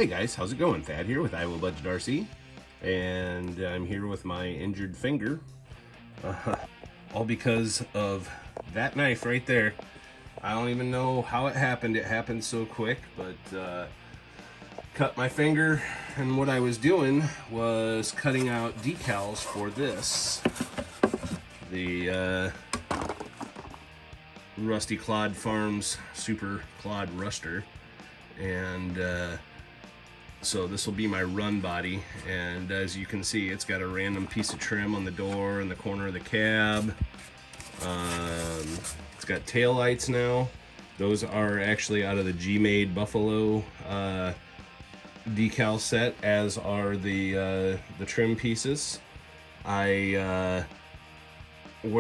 Hey guys, how's it going? Thad here with Iowa Budget RC, and I'm here with my injured finger, all because of that knife right there. I don't even know how it happened. It happened so quick, but cut my finger, and what I was doing was cutting out decals for this, the Rusty Clod Farms Super Clod Ruster, and so this will be my run body, and as you can see, it's got a random piece of trim on the door in the corner of the cab. It's got tail lights now. Those are actually out of the G-Made Buffalo decal set, as are the trim pieces. What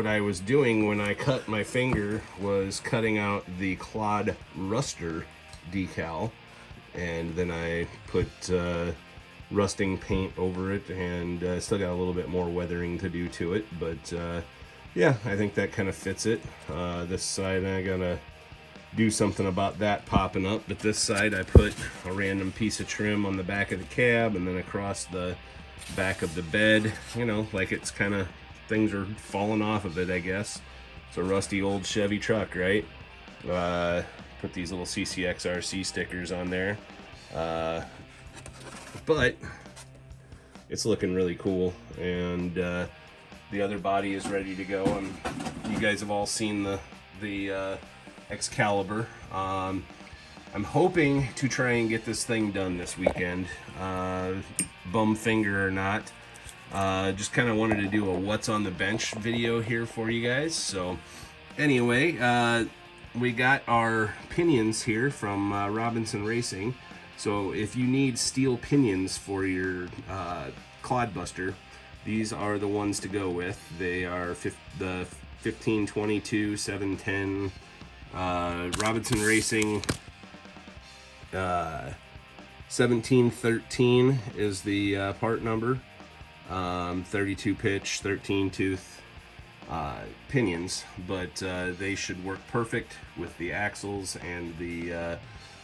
I was doing when I cut my finger was cutting out the Clod Ruster decal, and then I put rusting paint over it, and still got a little bit more weathering to do to it, but yeah, I think that kind of fits it. This side I gotta do something about that popping up, but this side I put a random piece of trim on the back of the cab and then across the back of the bed, you know, like it's kind of, things are falling off of it, I guess. It's a rusty old Chevy truck, right? Put these little CCX RC stickers on there, but it's looking really cool, and the other body is ready to go. And you guys have all seen the Excalibur. I'm hoping to try and get this thing done this weekend, bum finger or not. Just kind of wanted to do a what's on the bench video here for you guys. So anyway, we got our pinions here from Robinson Racing. So if you need steel pinions for your Clodbuster, these are the ones to go with. They are the 1522 710 Robinson Racing 1713 is the part number. 32 pitch, 13 tooth pinions, but they should work perfect with the axles and the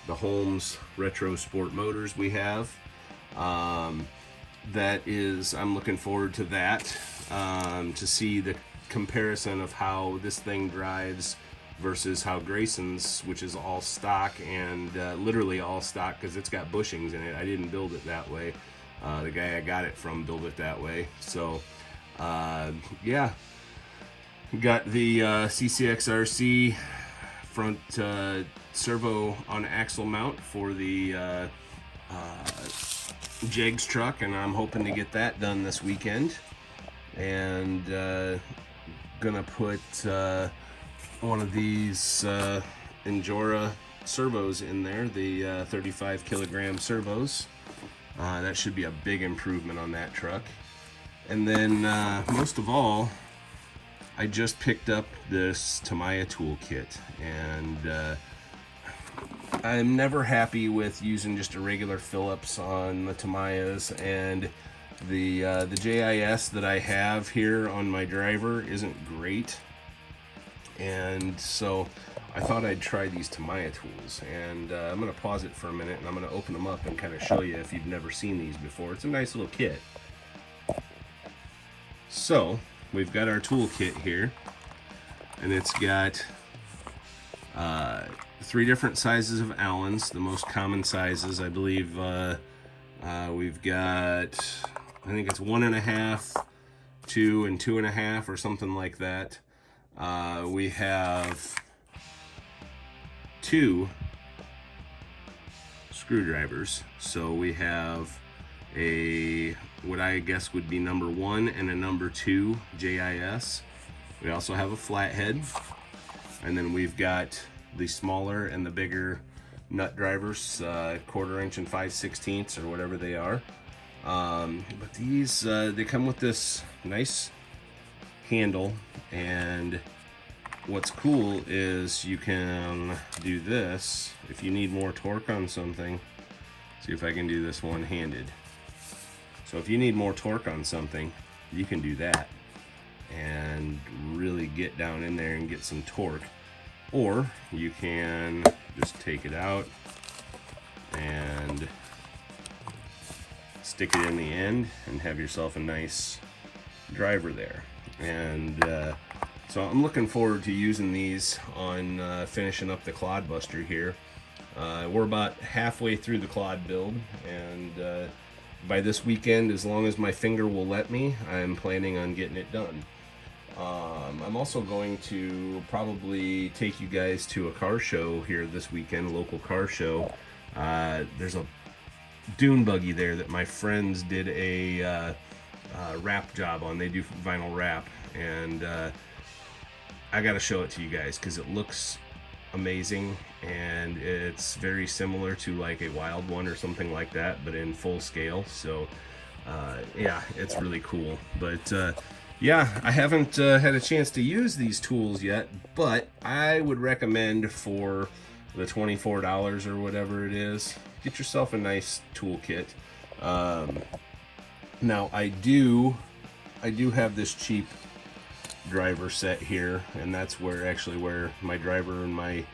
Holmes Retro Sport motors we have. That is, I'm looking forward to that, to see the comparison of how this thing drives versus how Grayson's, which is all stock, and literally all stock because it's got bushings in it. I didn't build it that way. The guy I got it from built it that way. So yeah, got the CCX RC front servo on axle mount for the Jegs truck, and I'm hoping to get that done this weekend, and gonna put one of these Injora servos in there, the 35 kilogram servos. That should be a big improvement on that truck. And then most of all, I just picked up this Tamiya toolkit, and I'm never happy with using just a regular Phillips on the Tamiyas, and the JIS that I have here on my driver isn't great, and so I thought I'd try these Tamiya tools, and I'm going to pause it for a minute, and I'm going to open them up and kind of show you if you've never seen these before. It's a nice little kit. So we've got our tool kit here, and it's got 3 different sizes of Allens, the most common sizes. I believe we've got, I think it's 1.5, 2, and 2.5 or something like that. We have 2 screwdrivers. So we have a, what I guess would be number 1 and a number 2 JIS. We also have a flathead, and then we've got the smaller and the bigger nut drivers, 1/4 inch and 5/16 or whatever they are. But these, they come with this nice handle, and what's cool is you can do this if you need more torque on something. See if I can do this one-handed. So if you need more torque on something, you can do that and really get down in there and get some torque. Or you can just take it out and stick it in the end, and have yourself a nice driver there. And so I'm looking forward to using these on finishing up the Clodbuster here. We're about halfway through the Clod build, and by this weekend, as long as my finger will let me, I'm planning on getting it done. I'm also going to probably take you guys to a car show here this weekend, a local car show. There's a dune buggy there that my friends did a wrap job on. They do vinyl wrap, and I gotta show it to you guys because it looks amazing, and it's very similar to like a Wild One or something like that, but in full scale. So yeah, it's really cool. But yeah, I haven't had a chance to use these tools yet, but I would recommend for the $24 or whatever it is, get yourself a nice toolkit. Now I do have this cheap driver set here, and that's where my driver and my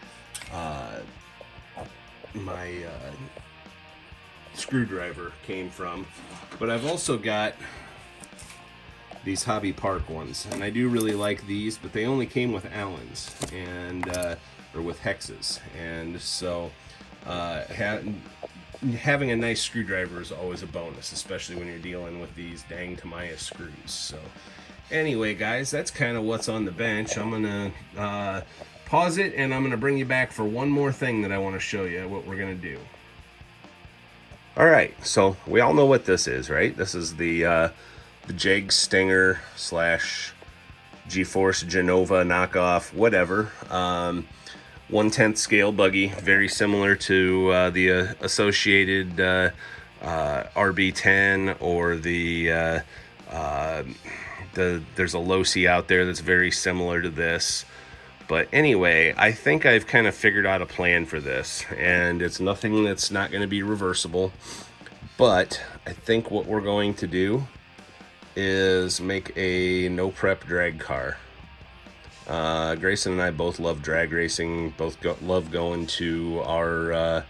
screwdriver came from. But I've also got these Hobby Park ones, and I do really like these, but they only came with Allens and or with hexes, and so having a nice screwdriver is always a bonus, especially when you're dealing with these dang Tamiya screws. So anyway, guys, that's kind of what's on the bench. I'm gonna pause it, and I'm gonna bring you back for one more thing that I want to show you what we're gonna do. All right, so we all know what this is, right? This is the Jag Stinger / G-Force Genova knockoff, whatever. 1/10 scale buggy, very similar to the associated RB10 or there's a Losi out there that's very similar to this. But anyway, I think I've kind of figured out a plan for this, and it's nothing that's not going to be reversible. But I think what we're going to do is make a no prep drag car. Grayson and I both love drag racing, love going to our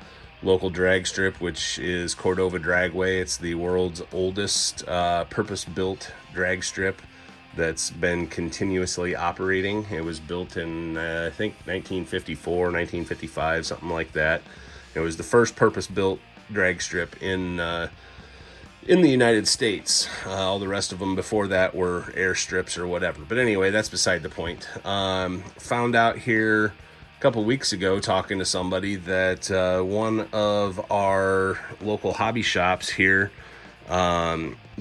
local drag strip, which is Cordova Dragway. It's the world's oldest purpose-built drag strip that's been continuously operating. It was built in I think 1954, 1955, something like that. It was the first purpose-built drag strip in the United States. All the rest of them before that were airstrips or whatever. But anyway, that's beside the point. Found out here a couple weeks ago talking to somebody that one of our local hobby shops here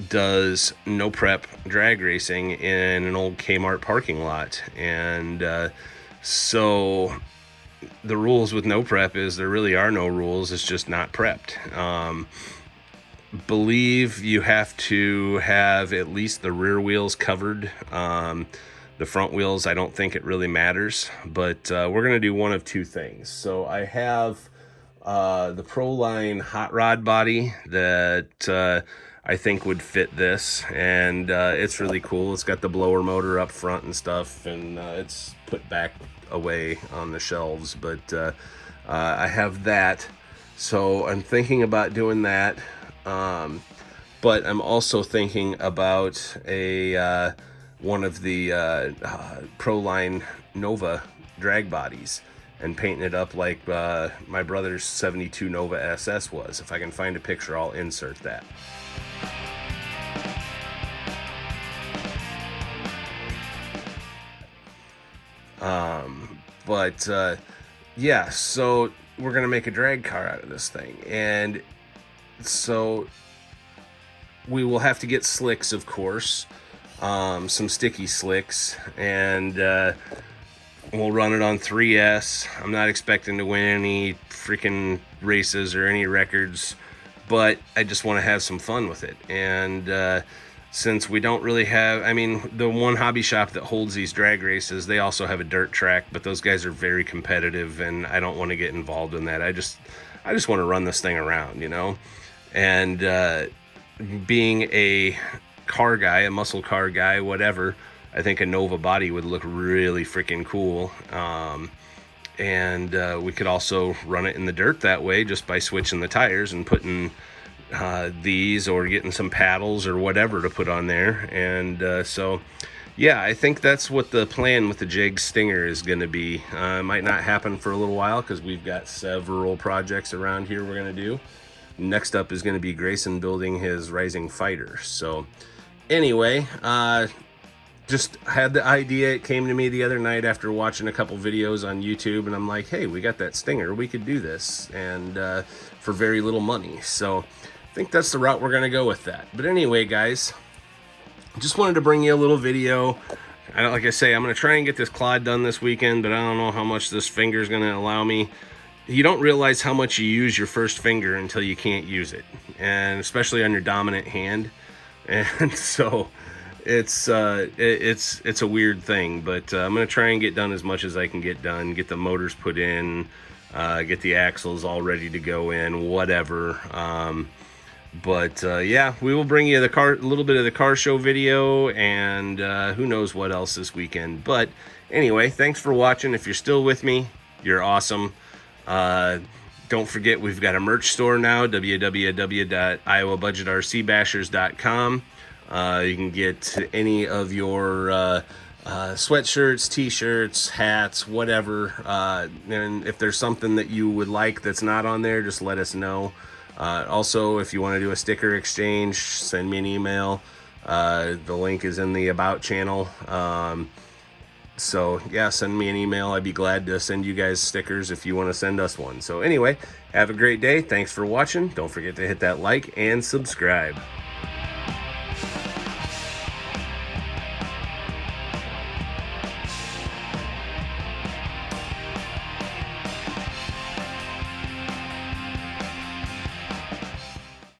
does no prep drag racing in an old Kmart parking lot. And so the rules with no prep is there really are no rules. It's just not prepped. Believe you have to have at least the rear wheels covered. The front wheels, I don't think it really matters, but we're going to do one of two things. So I have the Proline hot rod body that I think would fit this, and it's really cool. It's got the blower motor up front and stuff, and it's put back away on the shelves, but I have that. So I'm thinking about doing that. But I'm also thinking about a one of the Proline Nova drag bodies and painting it up like my brother's 72 Nova SS was. If I can find a picture, I'll insert that. Yeah, so we're gonna make a drag car out of this thing, and so we will have to get slicks, of course, some sticky slicks, and we'll run it on 3S. I'm not expecting to win any freaking races or any records, but I just want to have some fun with it. And since we don't really have, I mean, the one hobby shop that holds these drag races, they also have a dirt track, but those guys are very competitive, and I don't want to get involved in that. I just want to run this thing around, you know? And being a car guy, a muscle car guy, whatever, I think a Nova body would look really freaking cool. And we could also run it in the dirt that way just by switching the tires and putting these, or getting some paddles or whatever to put on there. And so yeah, I think that's what the plan with the Jig Stinger is going to be. It might not happen for a little while because we've got several projects around here we're going to do. Next up is going to be Grayson building his Rising Fighter. So anyway, just had the idea. It came to me the other night after watching a couple videos on YouTube, and I'm like, hey, we got that Stinger, we could do this, and for very little money. So I think that's the route we're going to go with that. But anyway, guys, just wanted to bring you a little video. Like I say, I'm going to try and get this clod done this weekend, but I don't know how much this finger is going to allow me. You don't realize how much you use your first finger until you can't use it, and especially on your dominant hand. And so it's a weird thing, but I'm going to try and get done as much as I can get done, get the motors put in, get the axles all ready to go in, whatever. But yeah, we will bring you a little bit of the car show video, and who knows what else this weekend. But anyway, thanks for watching. If you're still with me, you're awesome. Don't forget, we've got a merch store now, www.iowabudgetrcbashers.com. You can get any of your sweatshirts, t-shirts, hats, whatever. And if there's something that you would like that's not on there, just let us know. Also, if you want to do a sticker exchange, send me an email. The link is in the About channel. So yeah, send me an email. I'd be glad to send you guys stickers if you want to send us one. So anyway, have a great day. Thanks for watching. Don't forget to hit that like and subscribe.